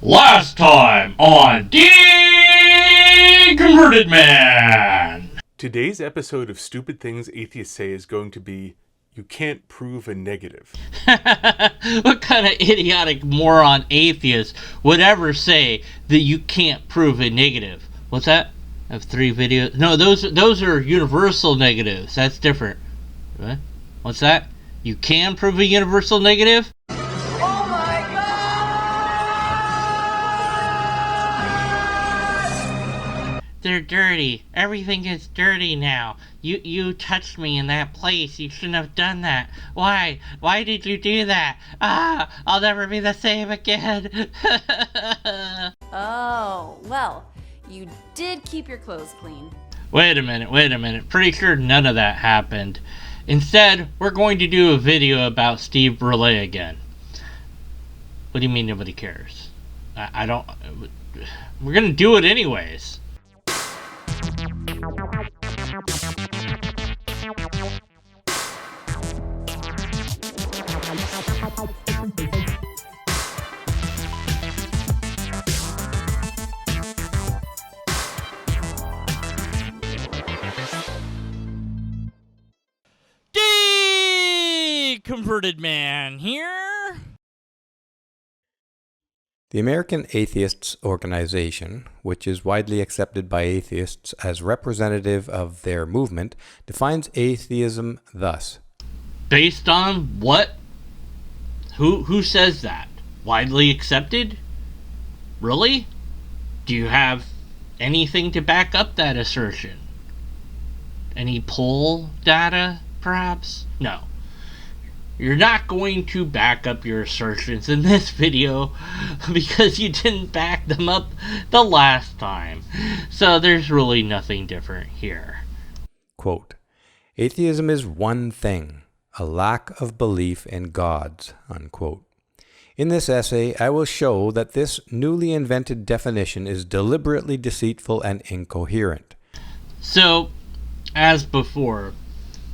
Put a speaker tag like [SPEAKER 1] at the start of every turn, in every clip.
[SPEAKER 1] Last time on Deconverted Man!
[SPEAKER 2] Today's episode of Stupid Things Atheists Say is going to be, you can't prove a negative.
[SPEAKER 1] What kind of idiotic moron atheist would ever say that you can't prove a negative? What's that? I have 3 videos. No, those are universal negatives. That's different. What? What's that? You can prove a universal negative? They're dirty. Everything is dirty now. You touched me in that place. You shouldn't have done that. Why? Why did you do that? I'll never be the same again.
[SPEAKER 3] Oh, well, you did keep your clothes clean.
[SPEAKER 1] Wait a minute. Pretty sure none of that happened. Instead, we're going to do a video about Steve Brule again. What do you mean nobody cares? I don't... We're gonna do it anyways. Converted Man here.
[SPEAKER 4] The American Atheists Organization, which is widely accepted by atheists as representative of their movement, defines atheism thus.
[SPEAKER 1] Based on what? Who says that? Widely accepted? Really? Do you have anything to back up that assertion? Any poll data, perhaps? No. You're not going to back up your assertions in this video because you didn't back them up the last time. So there's really nothing different here.
[SPEAKER 4] Quote, atheism is one thing, a lack of belief in gods, unquote. In this essay, I will show that this newly invented definition is deliberately deceitful and incoherent.
[SPEAKER 1] So, as before,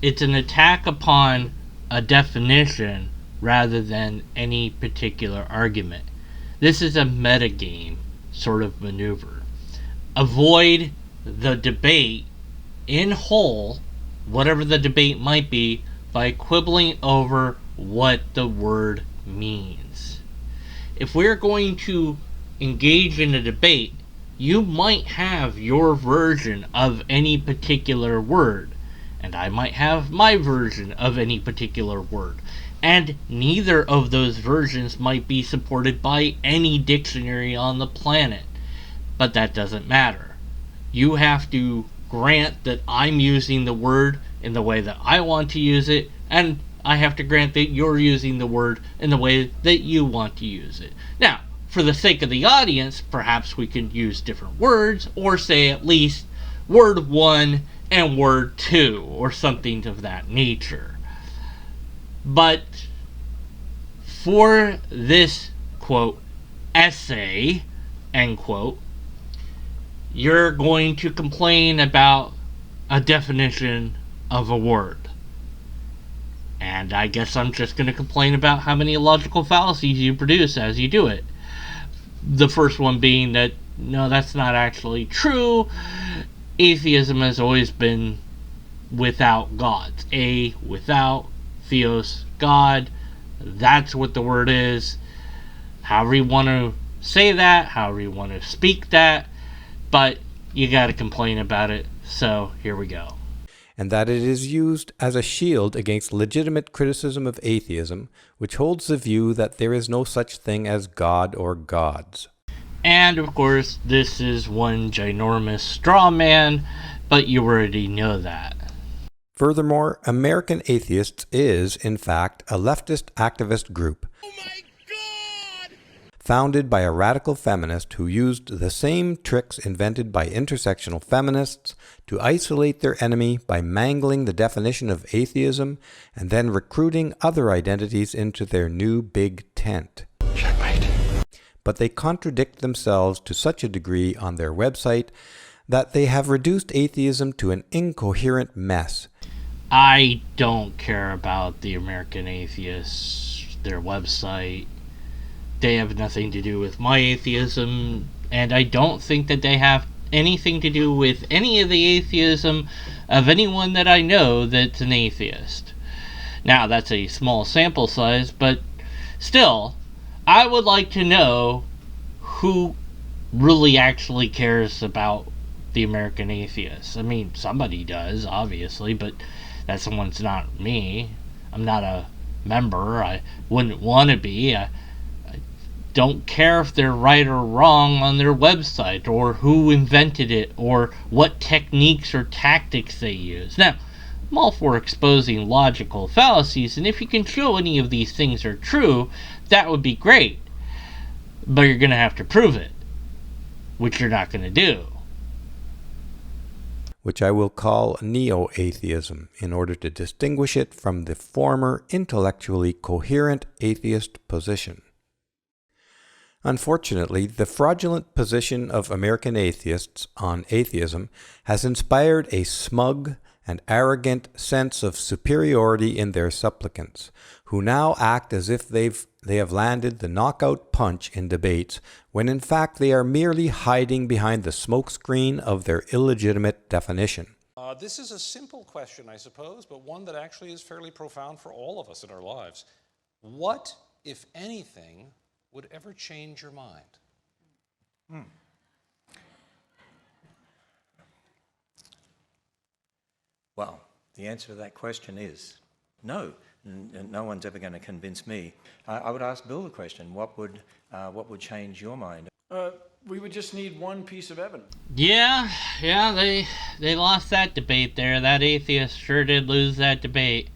[SPEAKER 1] it's an attack upon a definition rather than any particular argument. This is a metagame sort of maneuver. Avoid the debate in whole, whatever the debate might be, by quibbling over what the word means. If we're going to engage in a debate, you might have your version of any particular word, and I might have my version of any particular word. And neither of those versions might be supported by any dictionary on the planet. But that doesn't matter. You have to grant that I'm using the word in the way that I want to use it, and I have to grant that you're using the word in the way that you want to use it. Now, for the sake of the audience, perhaps we can use different words, or say at least word 1 and word 2, or something of that nature. But for this, quote, essay, end quote, you're going to complain about a definition of a word. And I guess I'm just going to complain about how many logical fallacies you produce as you do it. The first one being that, no, that's not actually true. Atheism has always been without gods. Without, theos, God. That's what the word is. However you want to say that, however you want to speak that, but you got to complain about it, so here we go.
[SPEAKER 4] And that it is used as a shield against legitimate criticism of atheism, which holds the view that there is no such thing as God or gods.
[SPEAKER 1] And, of course, this is one ginormous straw man, but you already know that.
[SPEAKER 4] Furthermore, American Atheists is, in fact, a leftist activist group. Oh my God! Founded by a radical feminist who used the same tricks invented by intersectional feminists to isolate their enemy by mangling the definition of atheism and then recruiting other identities into their new big tent. Checkmate. But they contradict themselves to such a degree on their website that they have reduced atheism to an incoherent mess.
[SPEAKER 1] I don't care about the American Atheists, their website. they have nothing to do with my atheism, and I don't think that they have anything to do with any of the atheism of anyone that I know that's an atheist. Now, that's a small sample size, but still, I would like to know who really actually cares about the American atheists. I mean, somebody does, obviously, but that someone's not me. I'm not a member. I wouldn't want to be. I don't care if they're right or wrong on their website, or who invented it, or what techniques or tactics they use. Now, I'm all for exposing logical fallacies, and if you can show any of these things are true, that would be great. But you're going to have to prove it, which you're not going to do.
[SPEAKER 4] Which I will call neo-atheism in order to distinguish it from the former intellectually coherent atheist position. Unfortunately, the fraudulent position of American atheists on atheism has inspired a smug and arrogant sense of superiority in their supplicants, who now act as if they have landed the knockout punch in debates, when in fact they are merely hiding behind the smokescreen of their illegitimate definition.
[SPEAKER 5] This is a simple question, I suppose, but one that actually is fairly profound for all of us in our lives. What, if anything, would ever change your mind?
[SPEAKER 6] Well, the answer to that question is no. No one's ever going to convince me. I would ask Bill the question: what would change your mind?
[SPEAKER 7] We would just need one piece of evidence.
[SPEAKER 1] Yeah, they lost that debate there. That atheist sure did lose that debate.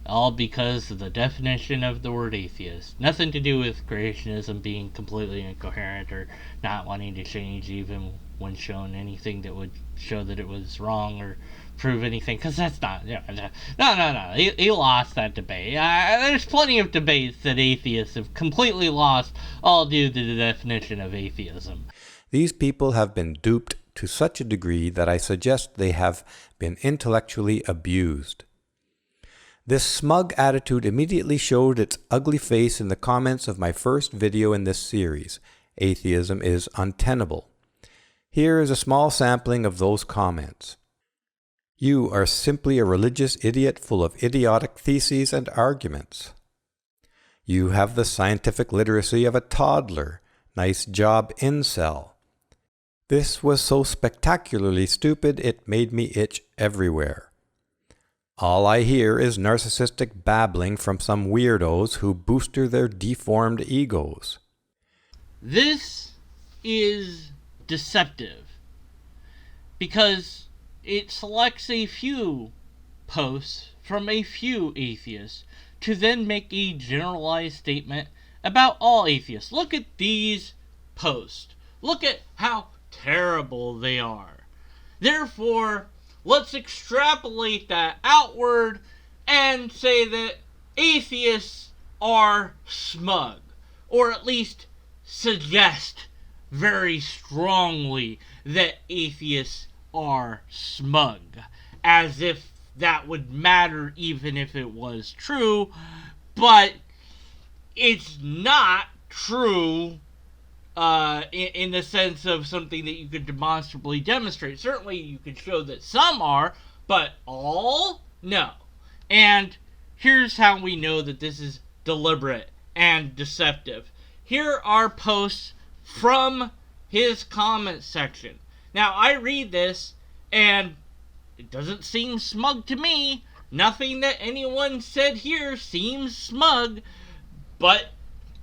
[SPEAKER 1] All because of the definition of the word atheist. Nothing to do with creationism being completely incoherent or not wanting to change even when shown anything that would show that it was wrong or prove anything, because that's not... No. He lost that debate. There's plenty of debates that atheists have completely lost, all due to the definition of atheism.
[SPEAKER 4] These people have been duped to such a degree that I suggest they have been intellectually abused. This smug attitude immediately showed its ugly face in the comments of my first video in this series, Atheism is Untenable. Here is a small sampling of those comments. You are simply a religious idiot full of idiotic theses and arguments. You have the scientific literacy of a toddler. Nice job, incel. This was so spectacularly stupid it made me itch everywhere. All I hear is narcissistic babbling from some weirdos who booster their deformed egos.
[SPEAKER 1] This is deceptive because it selects a few posts from a few atheists to then make a generalized statement about all atheists. Look at these posts. Look at how terrible they are. Therefore, let's extrapolate that outward and say that atheists are smug, or at least suggest very strongly that atheists are smug, as if that would matter even if it was true, but it's not true in the sense of something that you could demonstrably demonstrate. Certainly you could show that some are, but all? No. And here's how we know that this is deliberate and deceptive. Here are posts from his comment section. Now, I read this, and it doesn't seem smug to me. Nothing that anyone said here seems smug, but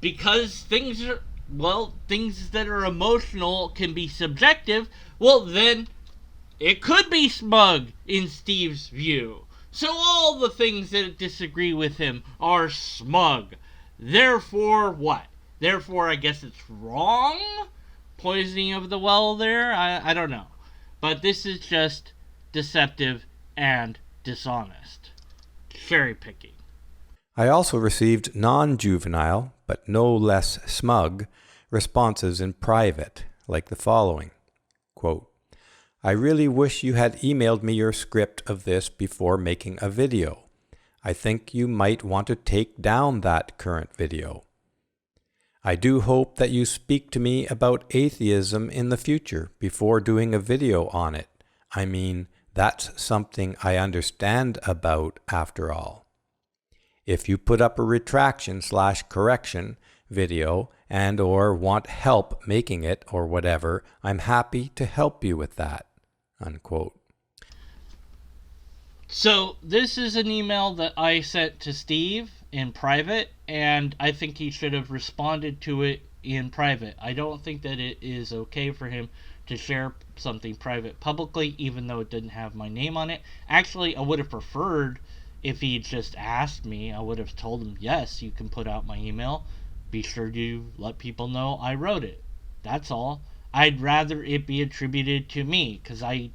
[SPEAKER 1] because things that are emotional can be subjective, well, then it could be smug in Steve's view. So all the things that disagree with him are smug. Therefore, what? Therefore, I guess it's wrong? Poisoning of the well there? I don't know. But this is just deceptive and dishonest. Cherry picking.
[SPEAKER 4] I also received non-juvenile, but no less smug, responses in private, like the following. Quote, I really wish you had emailed me your script of this before making a video. I think you might want to take down that current video. I do hope that you speak to me about atheism in the future before doing a video on it. I mean, that's something I understand about after all. If you put up a retraction/correction video and or want help making it or whatever, I'm happy to help you with that." Unquote.
[SPEAKER 1] So this is an email that I sent to Steve in private, and I think he should have responded to it in private. I don't think that it is okay for him to share something private publicly, even though it didn't have my name on it. Actually, I would have preferred if he just asked me. I would have told him, yes, you can put out my email. Be sure to let people know I wrote it. That's all. I'd rather it be attributed to me, because I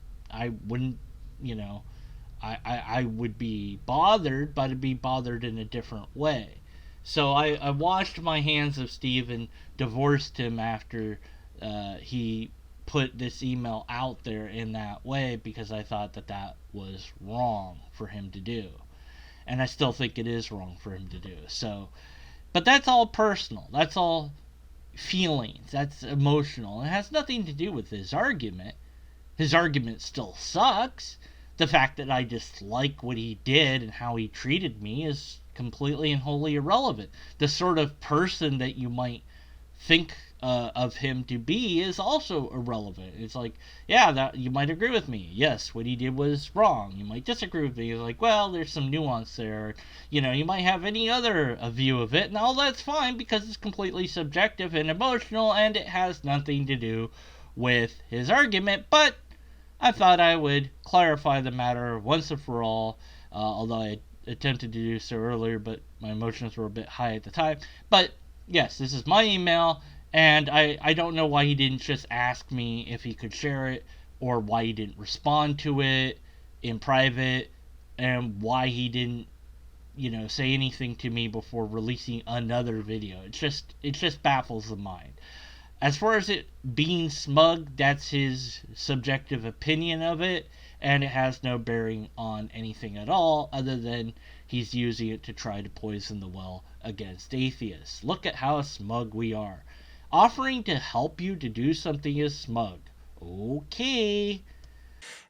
[SPEAKER 1] wouldn't, I would be bothered, but I'd be bothered in a different way. So I washed my hands of Steve and divorced him after he put this email out there in that way, because I thought that was wrong for him to do. And I still think it is wrong for him to do. So, but that's all personal. That's all feelings. That's emotional. It has nothing to do with his argument. His argument still sucks. The fact that I dislike what he did and how he treated me is completely and wholly irrelevant. The sort of person that you might think of him to be is also irrelevant. It's like, yeah, that you might agree with me. Yes, what he did was wrong. You might disagree with me. It's like, well, there's some nuance there. You might have any other view of it, and all that's fine because it's completely subjective and emotional, and it has nothing to do with his argument. But I thought I would clarify the matter once and for all, although I attempted to do so earlier, but my emotions were a bit high at the time. But yes, this is my email, and I don't know why he didn't just ask me if he could share it, or why he didn't respond to it in private, and why he didn't, say anything to me before releasing another video. It just baffles the mind. As far as it being smug, that's his subjective opinion of it, and it has no bearing on anything at all, other than he's using it to try to poison the well against atheists. Look at how smug we are. Offering to help you to do something is smug. Okay.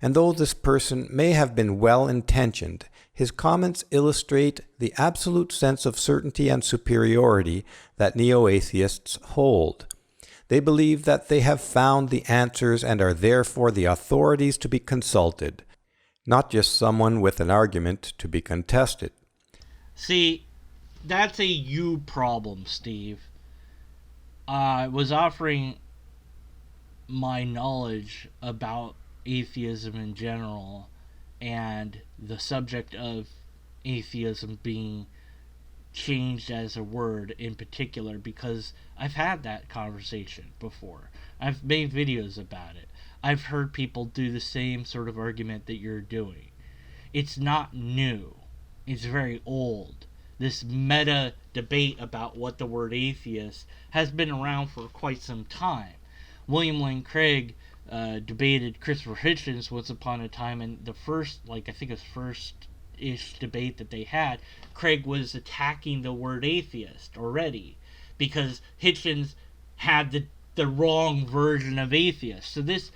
[SPEAKER 4] And though this person may have been well-intentioned, his comments illustrate the absolute sense of certainty and superiority that neo-atheists hold. They believe that they have found the answers and are therefore the authorities to be consulted, not just someone with an argument to be contested.
[SPEAKER 1] See, that's a you problem, Steve. I was offering my knowledge about atheism in general, and the subject of atheism being changed as a word in particular, because I've had that conversation before. I've made videos about it. I've heard people do the same sort of argument that you're doing. It's not new. It's very old. This meta debate about what the word atheist has been around for quite some time. William Lane Craig debated Christopher Hitchens once upon a time, and the first, I think it was first-ish debate that they had, Craig was attacking the word atheist already, because Hitchens had the wrong version of atheist. So this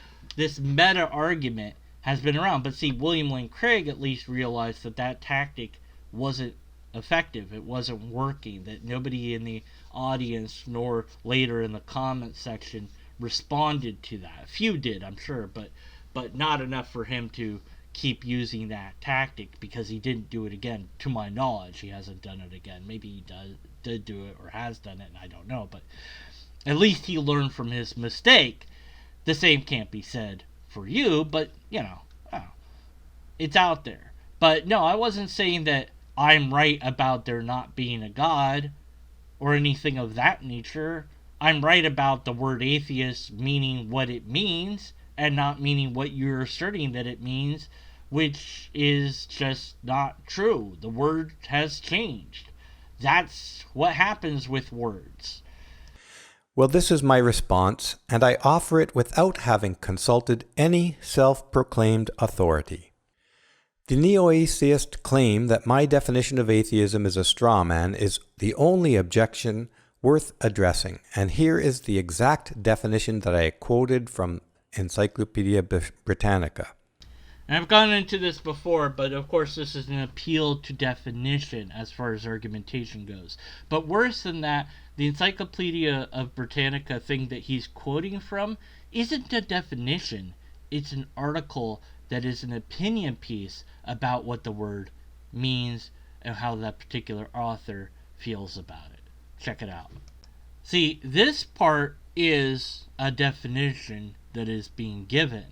[SPEAKER 1] meta argument has been around. But see, William Lane Craig at least realized that tactic wasn't effective. It wasn't working. That nobody in the audience nor later in the comment section responded to that. A few did, I'm sure, but not enough for him to keep using that tactic, because he didn't do it again. To my knowledge, he hasn't done it again. Maybe he did do it or has done it, and I don't know, but at least he learned from his mistake. The same can't be said for you, but it's out there. But no, I wasn't saying that I'm right about there not being a God or anything of that nature. I'm right about the word atheist meaning what it means and not meaning what you're asserting that it means, which is just not true. The word has changed. That's what happens with words.
[SPEAKER 4] Well, this is my response, and I offer it without having consulted any self-proclaimed authority. The neo-atheist claim that my definition of atheism is a straw man is the only objection worth addressing, and here is the exact definition that I quoted from Encyclopedia Britannica.
[SPEAKER 1] And I've gone into this before, but of course this is an appeal to definition as far as argumentation goes. But worse than that, the Encyclopedia of Britannica thing that he's quoting from isn't a definition. It's an article that is an opinion piece about what the word means and how that particular author feels about it. Check it out. See, this part is a definition that is being given.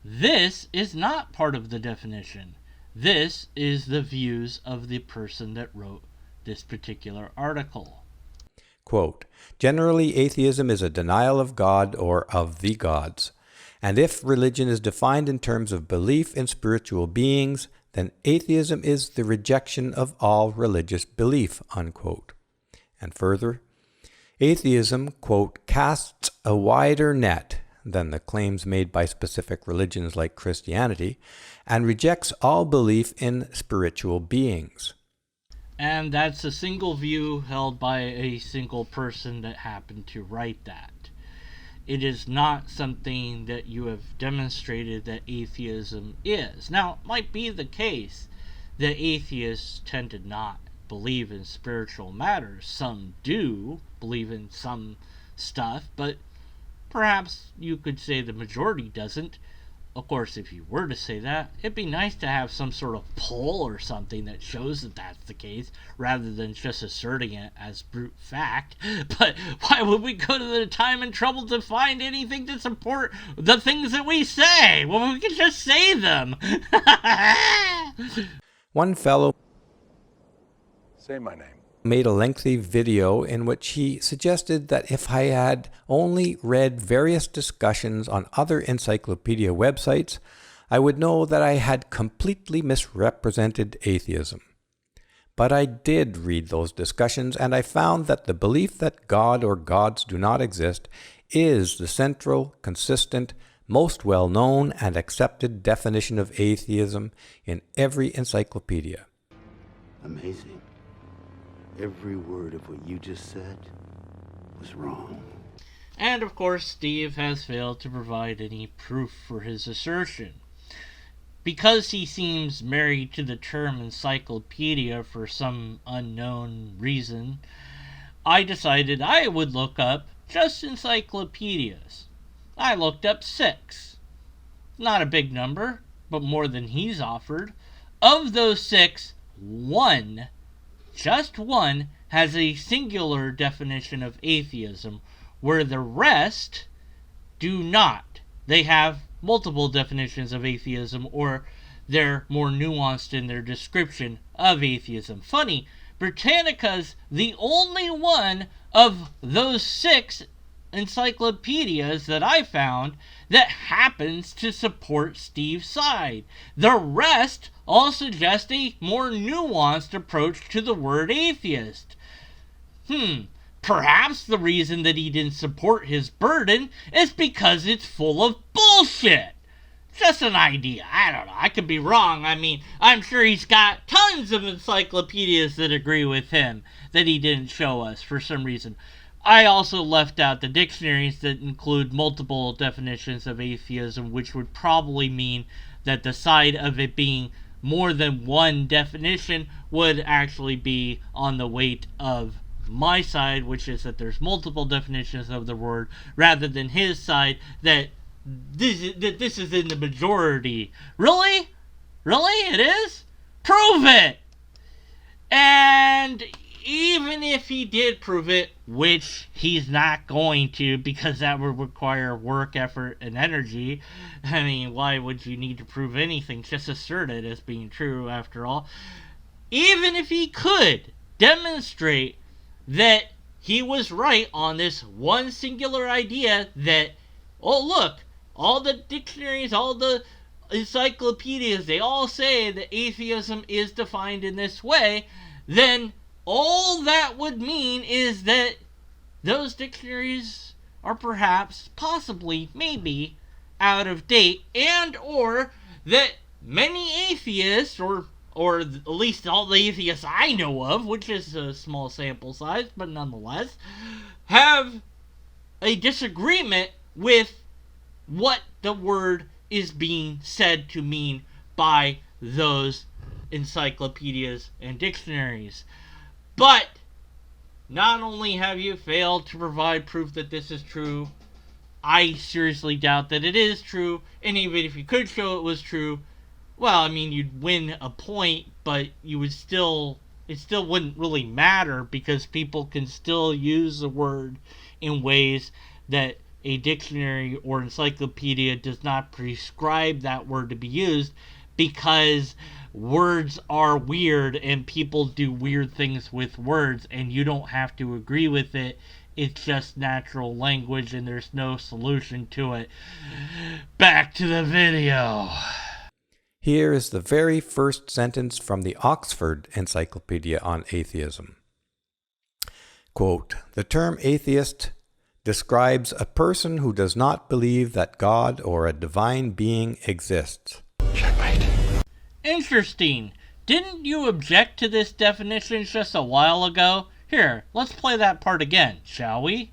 [SPEAKER 1] This is not part of the definition. This is the views of the person that wrote this particular article.
[SPEAKER 4] Quote, generally, atheism is a denial of God or of the gods. And if religion is defined in terms of belief in spiritual beings, then atheism is the rejection of all religious belief, unquote. And further, atheism, quote, casts a wider net than the claims made by specific religions like Christianity, and rejects all belief in spiritual beings.
[SPEAKER 1] And that's a single view held by a single person that happened to write that. It is not something that you have demonstrated that atheism is. Now, it might be the case that atheists tend to not believe in spiritual matters. Some do believe in some stuff, but perhaps you could say the majority doesn't. Of course, if you were to say that, it'd be nice to have some sort of poll or something that shows that that's the case, rather than just asserting it as brute fact. But why would we go to the time and trouble to find anything to support the things that we say? Well, we could just say them.
[SPEAKER 4] One fellow
[SPEAKER 2] Say my name.
[SPEAKER 4] made a lengthy video in which he suggested that if I had only read various discussions on other encyclopedia websites, I would know that I had completely misrepresented atheism. But I did read those discussions, and I found that the belief that God or gods do not exist is the central, consistent, most well-known and accepted definition of atheism in every encyclopedia.
[SPEAKER 8] Amazing. Every word of what you just said was wrong.
[SPEAKER 1] And of course, Steve has failed to provide any proof for his assertion. Because he seems married to the term encyclopedia for some unknown reason, I decided I would look up just encyclopedias. I looked up 6. Not a big number, but more than he's offered. Of those 6, one, just one, has a singular definition of atheism, where the rest do not. They have multiple definitions of atheism, or they're more nuanced in their description of atheism. Funny, Britannica's the only one of those 6 encyclopedias that I found that happens to support Steve's side. The rest all suggest a more nuanced approach to the word atheist. Perhaps the reason that he didn't support his burden is because it's full of bullshit. Just an idea. I don't know. I could be wrong. I mean, I'm sure he's got tons of encyclopedias that agree with him that he didn't show us for some reason. I also left out the dictionaries that include multiple definitions of atheism, which would probably mean that the side of it being more than one definition would actually be on the weight of my side, which is that there's multiple definitions of the word, rather than his side that this is in the majority. Really? Really? It is? Prove it! And even if he did prove it, which he's not going to, because that would require work, effort, and energy. I mean, why would you need to prove anything? Just assert it as being true, after all. Even if he could demonstrate that he was right on this one singular idea that, oh look, all the dictionaries, all the encyclopedias, they all say that atheism is defined in this way, then all that would mean is that those dictionaries are perhaps, possibly, maybe, out of date, and or that many atheists, or or at least all the atheists I know of, which is a small sample size, but nonetheless, have a disagreement with what the word is being said to mean by those encyclopedias and dictionaries. But not only have you failed to provide proof that this is true, I seriously doubt that it is true, and even if you could show it was true, well, I mean, you'd win a point, but you would still, it still wouldn't really matter because people can still use the word in ways that a dictionary or encyclopedia does not prescribe that word to be used, because words are weird and people do weird things with words, and you don't have to agree with it. It's just natural language and there's no solution to it. Back to the video.
[SPEAKER 4] Here is the very first sentence from the Oxford Encyclopedia on Atheism. Quote, "The term atheist describes a person who does not believe that God or a divine being exists." Checkmate.
[SPEAKER 1] Interesting. Didn't you object to this definition just a while ago? Here, let's play that part again, shall we?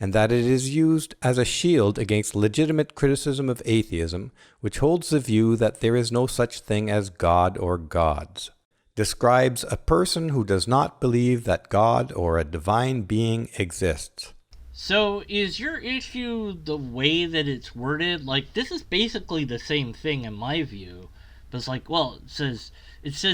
[SPEAKER 4] And that it is used as a shield against legitimate criticism of atheism, which holds the view that there is no such thing as God or gods. Describes a person who does not believe that God or a divine being exists.
[SPEAKER 1] So, is your issue the way that it's worded? Like, this is basically the same thing in my view. But it's like, well, it says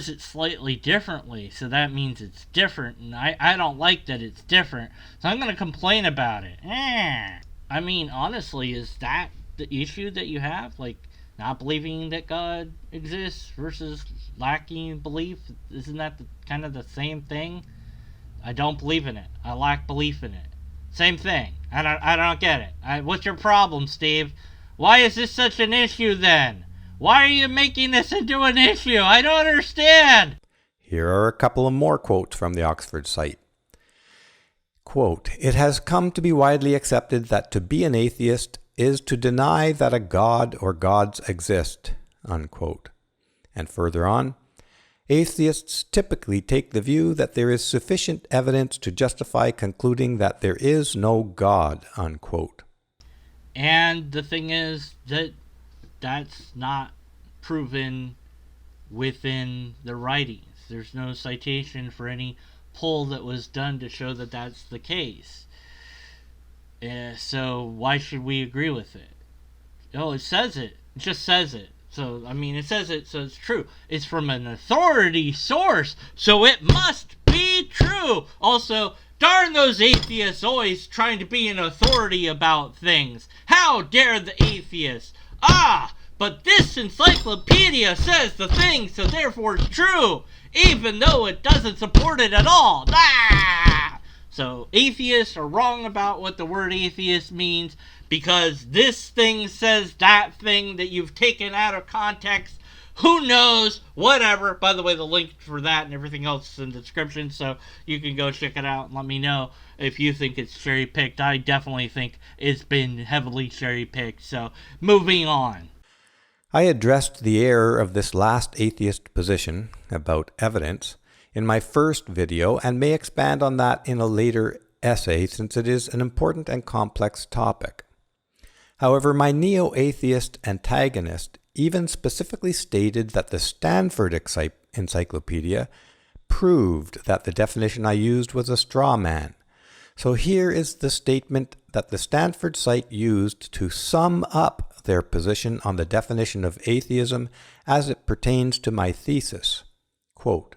[SPEAKER 1] it slightly differently, so that means it's different, and I don't like that it's different, so I'm going to complain about it. I mean, honestly, is that the issue that you have? Like, not believing that God exists versus lacking belief? Isn't that kind of the same thing? I don't believe in it. I lack belief in it. Same thing. I don't get it. What's your problem, Steve? Why is this such an issue then? Why are you making this into an issue? I don't understand.
[SPEAKER 4] Here are a couple of more quotes from the Oxford site. Quote, "It has come to be widely accepted that to be an atheist is to deny that a god or gods exist." Unquote. And further on, "Atheists typically take the view that there is sufficient evidence to justify concluding that there is no God." Unquote.
[SPEAKER 1] And the thing is that that's not proven within the writings. There's no citation for any poll that was done to show that that's the case. So why should we agree with it? Oh, it says it. It just says it. So, I mean, it says it, so it's true. It's from an authority source, so it must be true. Also, darn those atheists always trying to be an authority about things. How dare the atheists? But this encyclopedia says the thing, so therefore it's true, even though it doesn't support it at all. So atheists are wrong about what the word atheist means because this thing says that thing that you've taken out of context. Who knows? Whatever. By the way, the link for that and everything else is in the description, so you can go check it out and let me know if you think it's cherry-picked. I definitely think it's been heavily cherry-picked, so moving on.
[SPEAKER 4] I addressed the error of this last atheist position about evidence in my first video and may expand on that in a later essay since it is an important and complex topic. However, my neo-atheist antagonist even specifically stated that the Stanford Encyclopedia proved that the definition I used was a straw man. So here is the statement that the Stanford site used to sum up their position on the definition of atheism as it pertains to my thesis. Quote,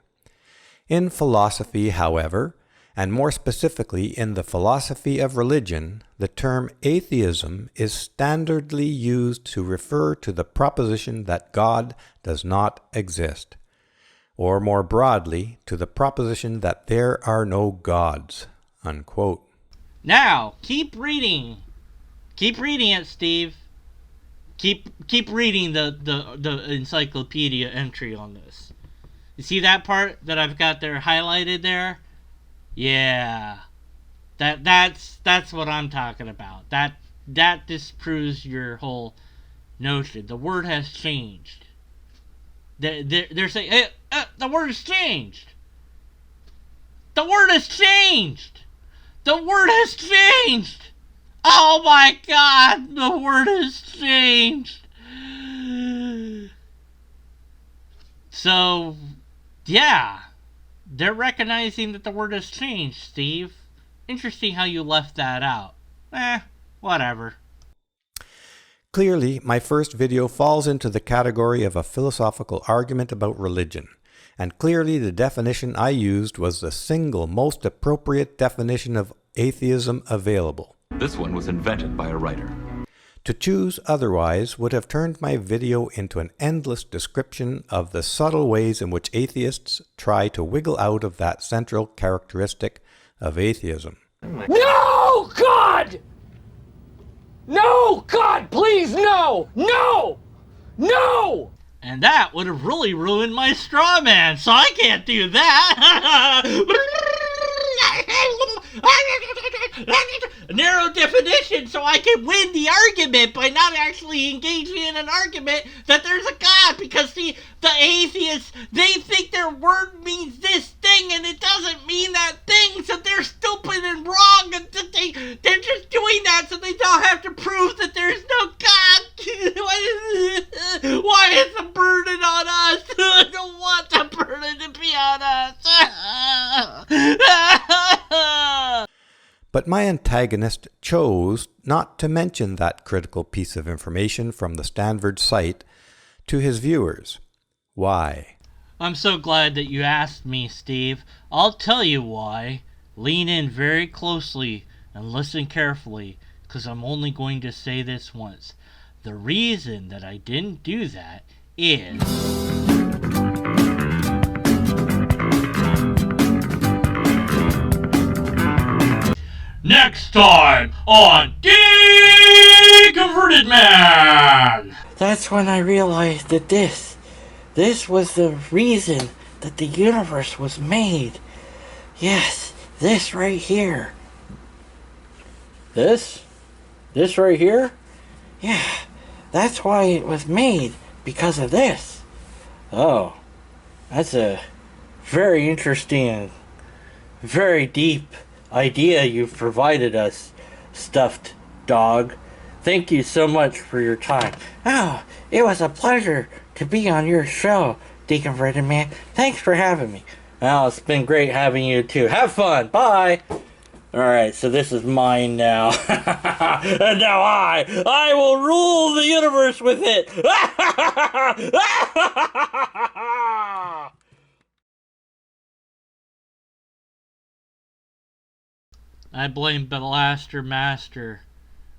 [SPEAKER 4] "In philosophy, however, and more specifically in the philosophy of religion, the term atheism is standardly used to refer to the proposition that God does not exist, or more broadly, to the proposition that there are no gods." Unquote.
[SPEAKER 1] Now, keep reading. Keep reading it, Steve. Keep reading the encyclopedia entry on this. You see that part that I've got there highlighted there? Yeah. That's what I'm talking about. That disproves your whole notion. The word has changed. They're saying, hey, the word has changed. The word has changed. The word has changed. Oh my God, the word has changed. So, yeah, they're recognizing that the word has changed, Steve. Interesting how you left that out. Whatever.
[SPEAKER 4] Clearly, my first video falls into the category of a philosophical argument about religion, and clearly the definition I used was the single most appropriate definition of atheism available.
[SPEAKER 9] This one was invented by a writer.
[SPEAKER 4] To choose otherwise would have turned my video into an endless description of the subtle ways in which atheists try to wiggle out of that central characteristic of atheism.
[SPEAKER 7] No, God! No, God, please, no! No! No!
[SPEAKER 1] And that would have really ruined my straw man, so I can't do that. Narrow definition so I can win the argument by not actually engaging in an argument that there's a God, because the atheists, they think their word means this thing and it doesn't mean that thing, so they're stupid and wrong, and they're just doing that so they don't have to prove that there's no God. Why is the burden on us? I don't want the burden to be on us.
[SPEAKER 4] But my antagonist chose not to mention that critical piece of information from the Stanford site to his viewers. Why?
[SPEAKER 1] I'm so glad that you asked me, Steve. I'll tell you why. Lean in very closely and listen carefully, because I'm only going to say this once. The reason that I didn't do that is... Next time on Deconverted Man!
[SPEAKER 10] That's when I realized that this was the reason that the universe was made. Yes, this right here. This right here? Yeah, that's why it was made, because of this. Oh, that's a very interesting, very deep idea you've provided us, stuffed dog. Thank you so much for your time. Oh, it was a pleasure to be on your show, Deconverted Man. Thanks for having me. Well, it's been great having you too. Have fun. Bye. Alright, so this is mine now. And now I will rule the universe with it.
[SPEAKER 1] I blame Blaster Master.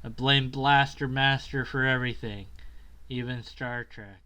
[SPEAKER 1] I blame Blaster Master for everything, even Star Trek.